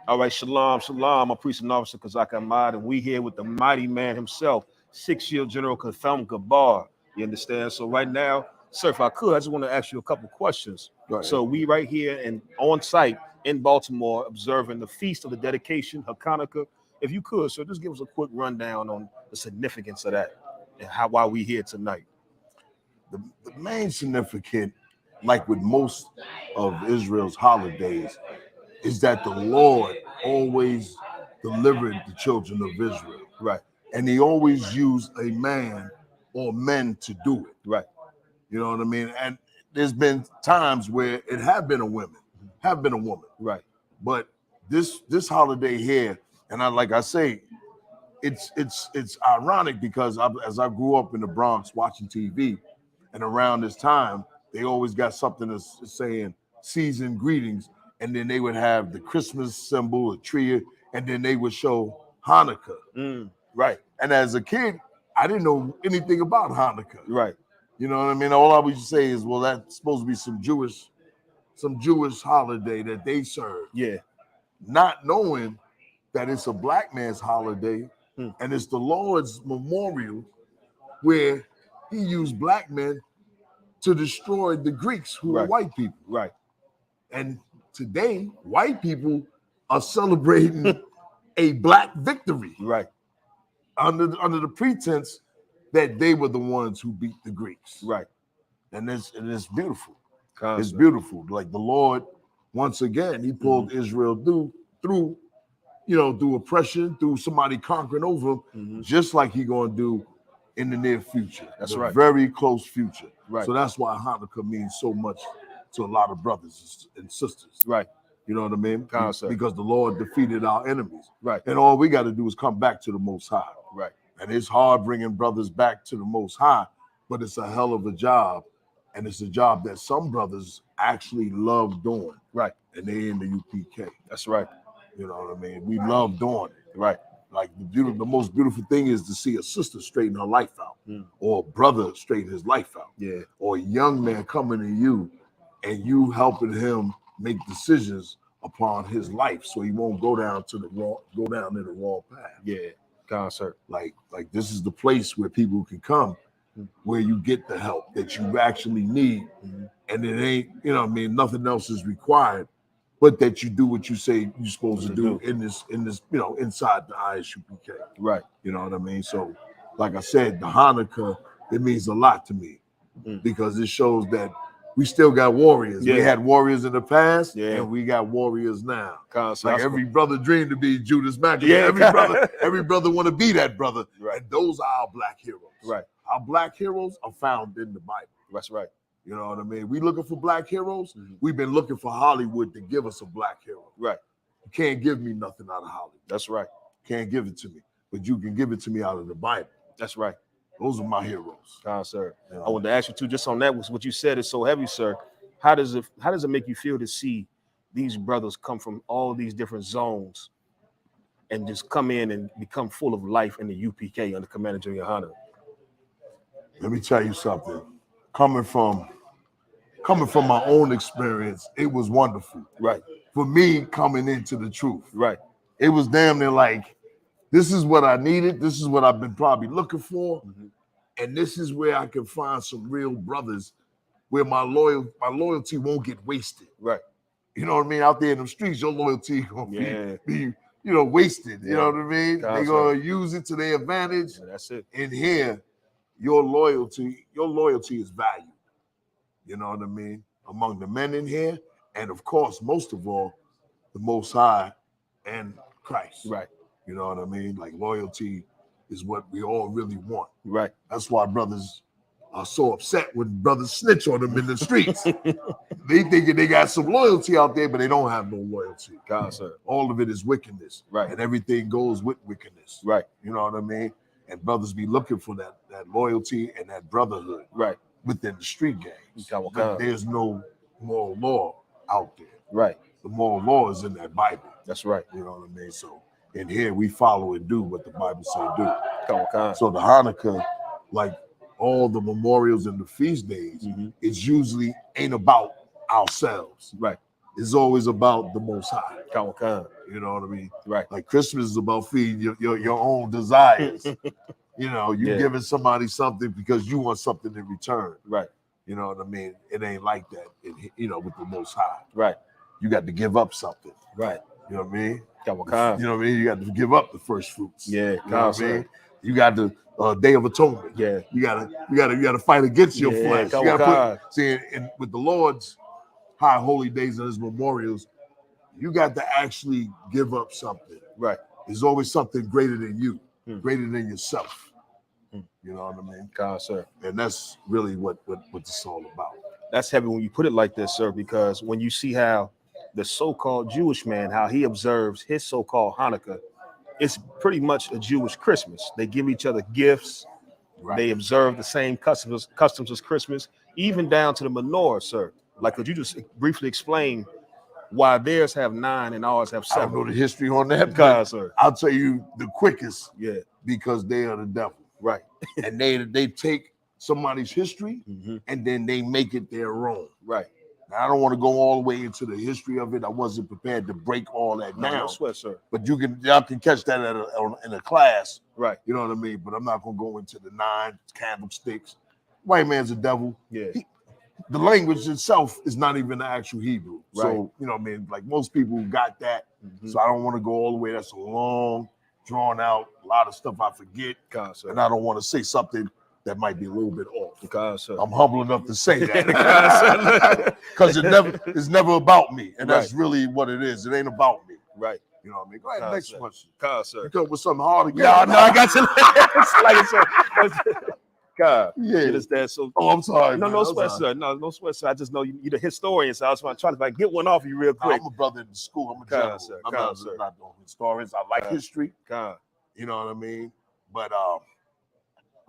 All right, shalom, shalom. I'm Priest and Officer Kazak Ahmad, and we here with the mighty man himself, 6-year General Katham Gabar. You understand? So right now, sir, if I could, I just want to ask you a couple questions. Right. So we right here and on site in Baltimore observing the Feast of the Dedication, Hanukkah. If you could, sir, just give us a quick rundown on the significance of that and why we here tonight. The main significant, like with most of Israel's holidays, is that the Lord always delivered the children of Israel. Right. And he always used a man or men to do it. Right. You know what I mean? And there's been times where it have been a woman. Right. But this holiday here, and like I say, it's ironic because as I grew up in the Bronx watching TV, and around this time, they always got something that's saying season greetings. And then they would have the Christmas symbol, a tree, and then they would show Hanukkah. Right. And as a kid, I didn't know anything about Hanukkah. Right. You know what I mean? All I would say is, well, that's supposed to be some Jewish holiday that they serve. Yeah. Not knowing that it's a black man's holiday, and it's the Lord's memorial where he used black men to destroy the Greeks who were white people. Right. And today, white people are celebrating a black victory. Right. Under the pretense that they were the ones who beat the Greeks. Right. And it's beautiful. Concept. It's beautiful. Like the Lord, once again, he pulled Israel through oppression, through somebody conquering over them, just like he gonna do in the near future. That's right. Very close future. Right. So that's why Hanukkah means so much to a lot of brothers and sisters. Right. You know what I mean? Concept. Because the Lord defeated our enemies. Right. And all we got to do is come back to the Most High. Right. And it's hard bringing brothers back to the Most High, but it's a hell of a job. And it's a job that some brothers actually love doing. Right. And they in the UPK. That's right. You know what I mean? We love doing it. Right. Like the most beautiful thing is to see a sister straighten her life out, or a brother straighten his life out. Yeah. Or a young man coming to you and you helping him make decisions upon his life so he won't go down in the wrong path. Yeah. Concert. Like this is the place where people can come where you get the help that you actually need, and it ain't, nothing else is required, but that you do what you say you're supposed to do in this, inside the ISUPK. Right. You know what I mean? So, like I said, the Hanukkah, it means a lot to me because it shows that we still got warriors. Yeah. We had warriors in the past, yeah, and we got warriors now. Concept. Like every brother dreamed to be Judas Maccabees. Yeah. Every brother want to be that brother. Right. And those are our black heroes. Right. Our black heroes are found in the Bible. That's right. You know what I mean? We looking for black heroes. We've been looking for Hollywood to give us a black hero. Right. You can't give me nothing out of Hollywood. That's right. Can't give it to me. But you can give it to me out of the Bible. That's right. Those are my heroes. Sir. You know? I wanted to ask you too, just on that, was what you said is so heavy, sir. How does it make you feel to see these brothers come from all these different zones and just come in and become full of life in the UPK under Commander Junior Hunter? Let me tell you something. Coming from my own experience, it was wonderful. Right. For me, coming into the truth. Right. It was damn near like, this is what I needed. This is what I've been probably looking for. And this is where I can find some real brothers where my loyalty won't get wasted. Right. You know what I mean? Out there in the streets, your loyalty gonna be wasted. You know what I mean? They're gonna use it to their advantage. Yeah, that's it. In here, your loyalty is valued. You know what I mean? Among the men in here, and of course, most of all, the Most High and Christ. Right. You know what I mean? Like loyalty is what we all really want. Right. That's why brothers are so upset when brothers snitch on them in the streets. They thinking they got some loyalty out there, but they don't have no loyalty. Sir. All of it is wickedness. Right. And everything goes with wickedness. Right. You know what I mean? And brothers be looking for that loyalty and that brotherhood. Right. Within the street gangs. There's no moral law out there. Right. The moral law is in that Bible. That's right. You know what I mean? So in here we follow and do what the Bible say do. So the Hanukkah, like all the memorials and the feast days, it's usually ain't about ourselves. Right. It's always about the Most High. You know what I mean? Right. Like Christmas is about feeding your own desires. You know, you Yeah. giving somebody something because you want something in return. Right. You know what I mean? It ain't like that, you know, with the Most High. Right. You got to give up something. Right. You know what I mean? You know what I mean? You got to give up the first fruits. Yeah. You know what I mean? Sir. You got the Day of Atonement. Yeah. You gotta fight against your flesh. You gotta see, and with the Lord's high holy days and his memorials, you got to actually give up something. Right. There's always something greater than you, greater than yourself. You know what I mean? God, sir. And that's really what it's all about. That's heavy when you put it like this, sir, because when you see how the so-called Jewish man, how he observes his so-called Hanukkah, it's pretty much a Jewish Christmas. They give each other gifts. Right. They observe the same customs as Christmas, even down to the menorah, sir. Like, could you just briefly explain why theirs have 9 and ours have 7? I don't know the history on that, God, sir. I'll tell you the quickest. Yeah. Because they are the devil. Right. And they take somebody's history and then they make it their own. Right. Now, I don't want to go all the way into the history of it. I wasn't prepared to break all that down. No sweat, sir. But y'all can catch that in a class. Right. You know what I mean? But I'm not going to go into the 9 candlesticks. White man's a devil. Yeah. The language itself is not even the actual Hebrew. Right. So, you know what I mean? Like most people got that. So I don't want to go all the way. That's a long, drawn out, a lot of stuff I forget. God, sir. And I don't want to say something that might be a little bit off. God, sir. I'm humble enough to say that. Because it's never about me. And that's really what it is. It ain't about me. Right. You know what I mean? Go ahead, next question. God, sir. You come with something hard again. Yeah, no, I got you. Like, sir. God. Yeah. It's that. So, I'm sorry. No, no sweat, sir. No sweat, sir. I just know you're the historian, so I was trying to get one off you real quick. I'm a brother in the school. I'm a general. Sir. I'm not no historians. I like history. God. You know what I mean? But a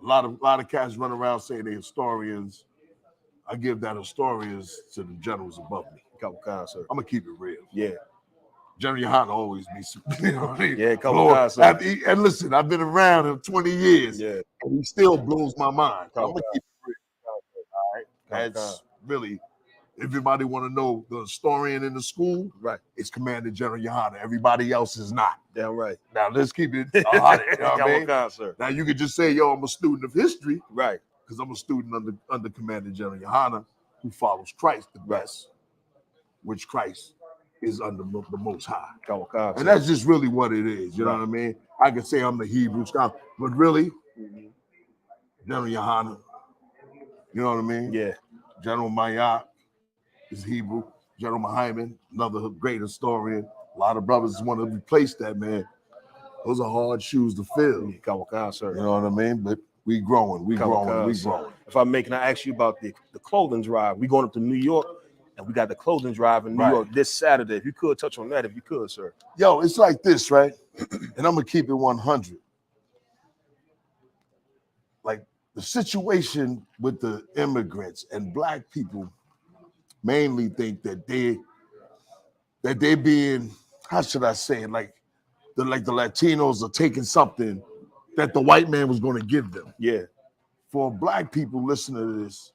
lot of cats run around saying they're historians. I give that historians to the generals above me. God, sir. I'm gonna keep it real. Yeah. General Yohana always be, you know what I mean? Yeah, God, sir. And listen, I've been around him 20 years. Yeah. And he still blows my mind. I'm gonna keep it real. All right. That's really, everybody want to know the historian in the school. Right. It's Commander General Yohana. Everybody else is not. Damn right. Now let's keep it 100. You know what I mean? God, sir. Now you could just say, yo, I'm a student of history. Right. Because I'm a student under Commander General Yohana who follows Christ the best, which Christ is under the Most High. God, and that's just really what it is. You know what I mean? I could say I'm the Hebrew scholar, but really, General Yohana, you know what I mean? Yeah. General Mayat is Hebrew. General Muhammad, another great historian. A lot of brothers want to replace that, man. Those are hard shoes to fill. God, sir. You know what I mean? But we growing. If I may, can I ask you about the clothing drive? We going up to New York, and we got the clothing drive in New York this Saturday. If you could touch on that, if you could, sir. Yo, it's like this, right? And I'm gonna keep it 100. Like the situation with the immigrants and black people mainly think that they being, how should I say it, like the Latinos are taking something that the white man was going to give them. Yeah. For black people listening to this,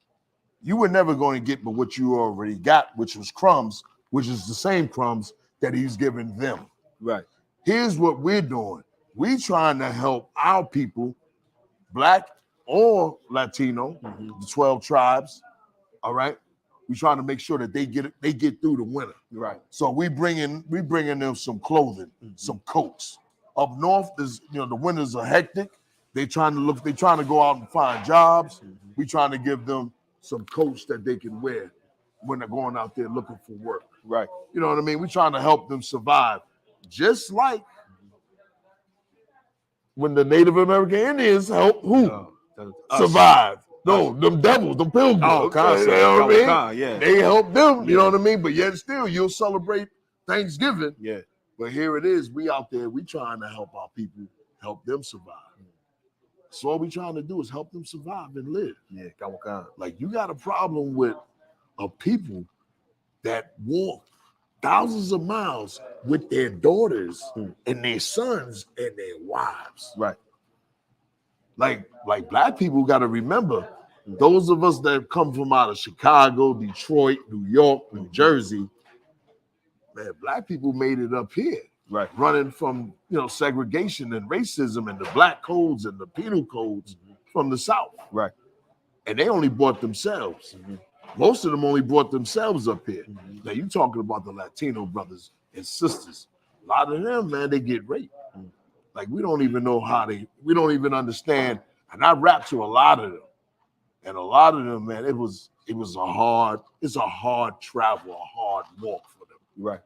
you were never going to get but what you already got, which was crumbs, which is the same crumbs that he's giving them. Right. Here's what we're doing. We trying to help our people, black or Latino, the 12 tribes. All right. We trying to make sure that they get through the winter. Right. So we bringing them some clothing, some coats. Up north, the winters are hectic. They trying to go out and find jobs. We trying to give them some coats that they can wear when they're going out there looking for work. Right. You know what I mean? We trying to help them survive. Just like when the Native American Indians help who? Survive. No, them devils, them pilgrims. Oh, you know what I mean? Yeah. They help them, you know what I mean? But yet still, you'll celebrate Thanksgiving. Yeah. But here it is. We out there, we trying to help our people, help them survive. So all we trying to do is help them survive and live. Yeah, like you got a problem with a people that walk thousands of miles with their daughters and their sons and their wives. Right. Like black people got to remember, those of us that come from out of Chicago, Detroit, New York, New Jersey, man, black people made it up here. Right. running from segregation and racism and the black codes and the penal codes from the South. Right. And they only brought themselves. Most of them only brought themselves up here. Now you talking about the Latino brothers and sisters. A lot of them, man, they get raped. Like we don't even know we don't even understand. And I rap to a lot of them. And a lot of them, man, it's a hard travel, a hard walk for them. Right.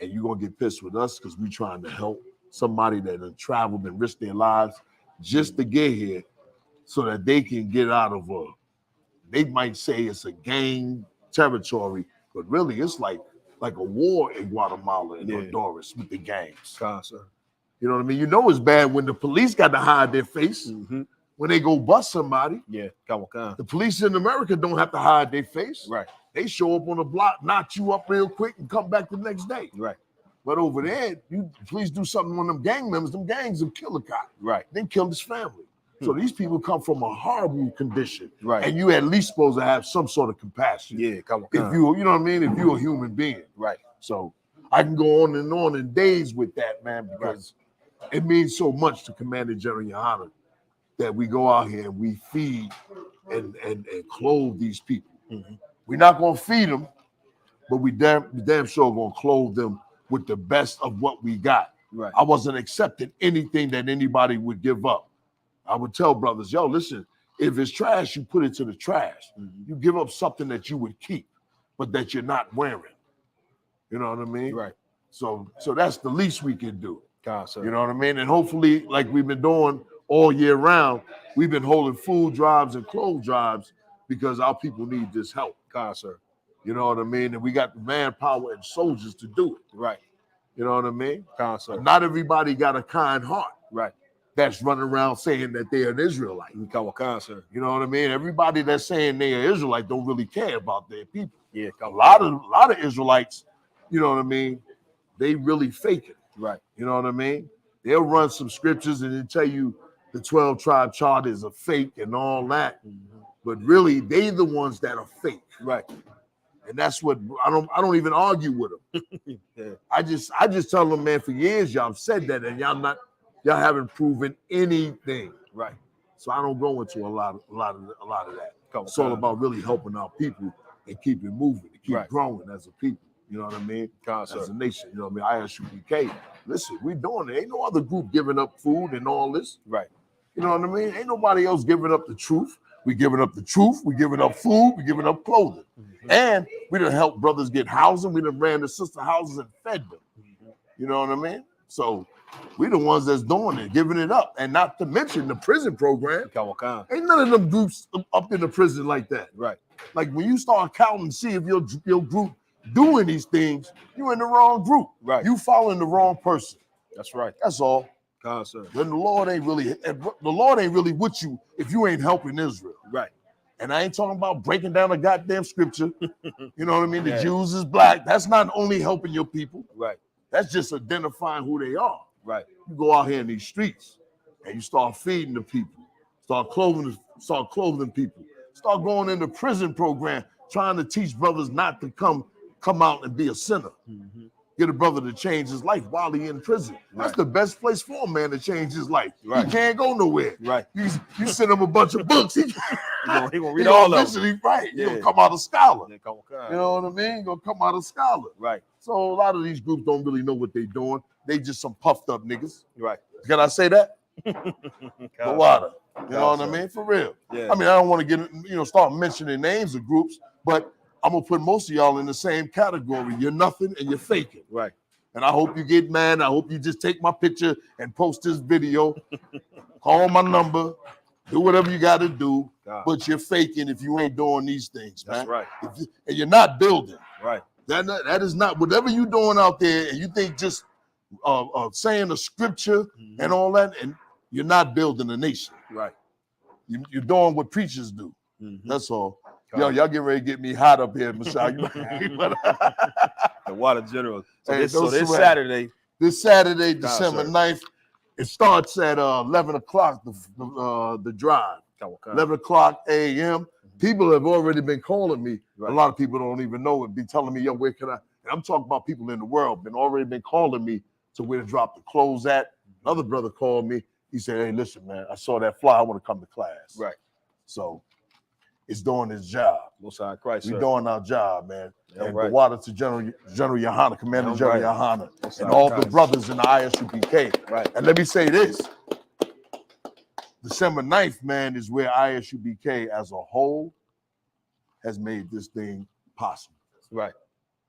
And you're gonna get pissed with us because we trying to help somebody that have traveled and risked their lives just to get here so that they can get out of they might say it's a gang territory, but really it's like a war in Guatemala and Honduras with the gangs. You know what I mean? You know it's bad when the police got to hide their face when they go bust somebody. Yeah, the police in America don't have to hide their face. Right. They show up on the block, knock you up real quick, and come back the next day. Right. But over there, you please do something on them gang members. Them gangs will kill a guy. Right. Then kill his family. So these people come from a horrible condition. Right. And you at least supposed to have some sort of compassion. Yeah, If you know what I mean? If you're a human being. Right. So I can go on in days with that, man, because it means so much to Commander General Yohana that we go out here and we feed and clothe these people. We're not gonna feed them, but we damn sure gonna clothe them with the best of what we got. Right. I wasn't accepting anything that anybody would give up. I would tell brothers, yo, listen, if it's trash, you put it to the trash. You give up something that you would keep, but that you're not wearing. You know what I mean? Right. So that's the least we can do. Sir. You know what I mean? And hopefully, like we've been doing all year round, we've been holding food drives and clothes drives because our people need this help. Sir. You know what I mean? And we got the manpower and soldiers to do it. Right. You know what I mean? Sir. Not everybody got a kind heart. Right. That's running around saying that they're an Israelite. Sir. You know what I mean? Everybody that's saying they're an Israelite don't really care about their people. Yeah. A lot of Israelites, you know what I mean? They really fake it. Right. You know what I mean? They'll run some scriptures and then tell you the 12 tribe chart is a fake and all that. But really, they the ones that are fake. Right. And that's what I don't even argue with them. Yeah. I just tell them, man, for years y'all said that and y'all haven't proven anything. Right. So I don't go into a lot of that. It's all about really helping our people and keep it moving, and keep growing as a people. You know what I mean? As a nation, you know what I mean? ISUPK. Listen, we doing it. Ain't no other group giving up food and all this. Right. You know what I mean? Ain't nobody else giving up the truth. We giving up the truth. We giving up food. We giving up clothing. And we done helped brothers get housing. We done ran the sister houses and fed them. You know what I mean? So we the ones that's doing it, giving it up. And not to mention the prison program. Ain't none of them groups up in the prison like that. Right. Like when you start counting and see if your group doing these things, you're in the wrong group. Right. You following the wrong person. That's right. That's all. Sir. Then the Lord ain't really with you if you ain't helping Israel. Right. And I ain't talking about breaking down a goddamn scripture. You know what I mean? The Jews is black. That's not only helping your people. Right. That's just identifying who they are. Right. You go out here in these streets and you start feeding the people, start clothing people, start going in the prison program, trying to teach brothers not to come out and be a sinner. Get a brother to change his life while he in prison. That's the best place for a man to change his life. Right. He can't go nowhere. Right. You send him a bunch of books. He gonna read all of them. Right. Yeah. He's gonna come out a scholar. You know what I mean? He's gonna come out a scholar. Right. So a lot of these groups don't really know what they're doing. They just some puffed up niggas. Right. Can I say that? The water. You know what I mean? For real. Yeah. I mean, I don't want to get start mentioning names of groups, but I'm gonna put most of y'all in the same category. You're nothing and you're faking. Right. And I hope you get mad. I hope you just take my picture and post this video. Call my number. Do whatever you got to do. But you're faking if you ain't doing these things, man. That's right. And you're not building. Right. That is not whatever you're doing out there. And you think just saying a scripture and all that, and you're not building a nation. Right. You're doing what preachers do. That's all. Y'all get ready to get me hot up here, Michelle. The water general. So, Hey, this Saturday. This Saturday, December 9th, it starts at 11 o'clock, the drive. 11 o'clock a.m. People have already been calling me. Right. A lot of people don't even know it. Be telling me, yo, where can I? And I'm talking about people in the world already been calling me to where to drop the clothes at. Another brother called me. He said, hey, listen, man, I saw that fly. I want to come to class. Right. So it's doing its job. Most High Christ, We're sir. doing our job, man. Yeah, and right. the water to General Yohana, Commander Yeah, General right. Yohana, Most and High all Christ. the brothers in the ISUPK. Right. And let me say this. December 9th, man, is where ISUPK as a whole has made this thing possible. Right.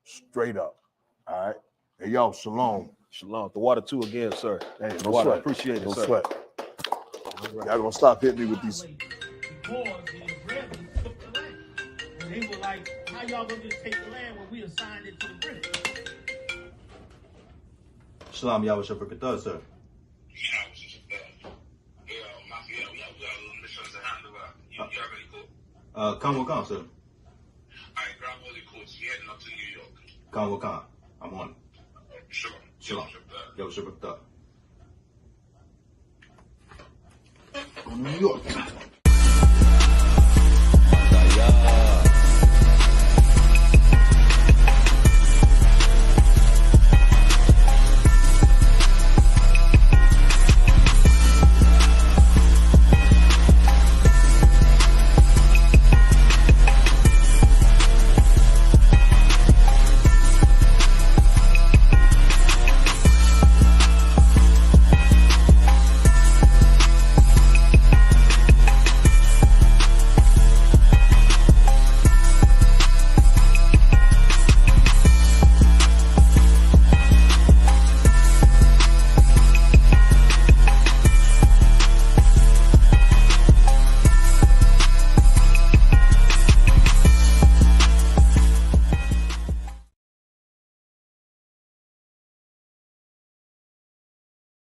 Straight up. All right. Hey, yo, shalom. Shalom. The water too again, sir. Hey, no water. sweat. Appreciate it, no sir. sweat. Y'all gonna stop hitting me with these. Because the Israelis took the land. And they were like, how y'all gonna just take the land when we assigned it to the British? Shalom, ISUPK, sir. Come, sir. Come. I'm on. Shalom. ISUPK. New York.